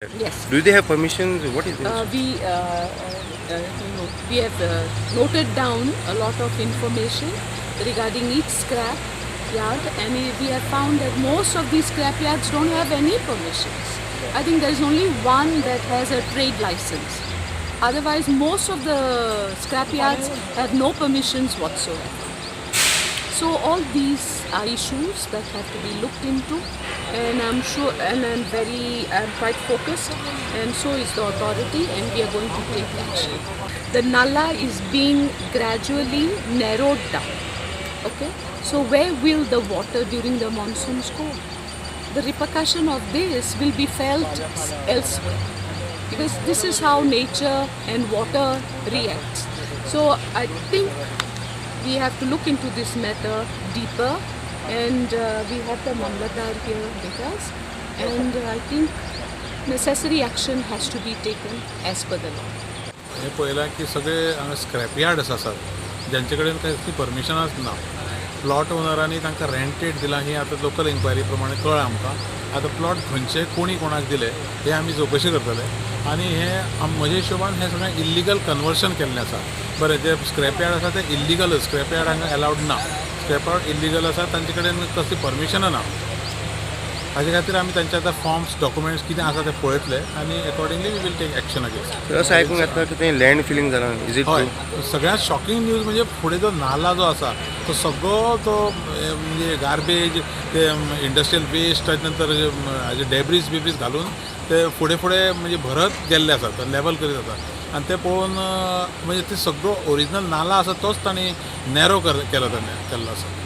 Yes. Do they have permissions? What is this? We have noted down a lot of information regarding each scrap yard, and we have found that most of these scrap yards don't have any permissions. I think there is only one that has a trade license. Otherwise, most of the scrap yards have no permissions whatsoever. So all these are issues that have to be looked into, and I'm sure, and I'm quite focused, and so is the authority, and we are going to take action. The Nala is being gradually narrowed down. Okay, so where will the water during the monsoons go? The repercussion of this will be felt elsewhere, because this is how nature and water reacts. So I think we have to look into this matter deeper, and we have the Mamlatdar here with us, and I think necessary action has to be taken as per the law. हे पळयलां की सगळे हांगा scrap yards आसात ज्यांचे कडेन कसली परमिशनाच ना. Plot ओनरांनी तांकां रेंटेड दिलां ही आतां लोकल इन्क्वायरी प्रमाणे कळ्ळां आमकां. आतां प्लॉट खंयचे कोणी कोणाक दिले हे आमी चवकशी करतले, आनी हे म्हज्या हिशोबान हे सगळें इल्लिगल कन्वर्शन केल्लें आसा. बरें, जे स्क्रॅप यार्ड आसा ते इल्लिगल, स्क्रॅप यार्ड हांगा अलावड ना. स्क्रॅप यार्ड इल्लिगल आसा, तांचे कडेन कसली परमिशनां ना. हाजे खातीर आमी तांचे आतां फॉर्म्स डॉक्युमेंट्स कितें आसा ते पळयतले, आनी accordingly we will take action against. असं ऐकून येतं की ते लँड फिलिंग जालां. इज इट हय, ट्रू? सगळ्यात शॉकिंग न्यूज म्हणजे फुडें जो नाला जो आसा तो सगळो तो म्हणजे गार्बेज, ते इंडस्ट्रियल वेस्ट, ताजे नंतर हाजे डेब्रीज बिब्रीज घालून ते फुडें फुडें म्हणजे भरत गेल्ले आसात, लेवल करीत आसात. आनी ते पळोवन म्हणजे ते सगळो ओरिजिनल नाला आसा तोच तांणी नॅरो केलो आसा.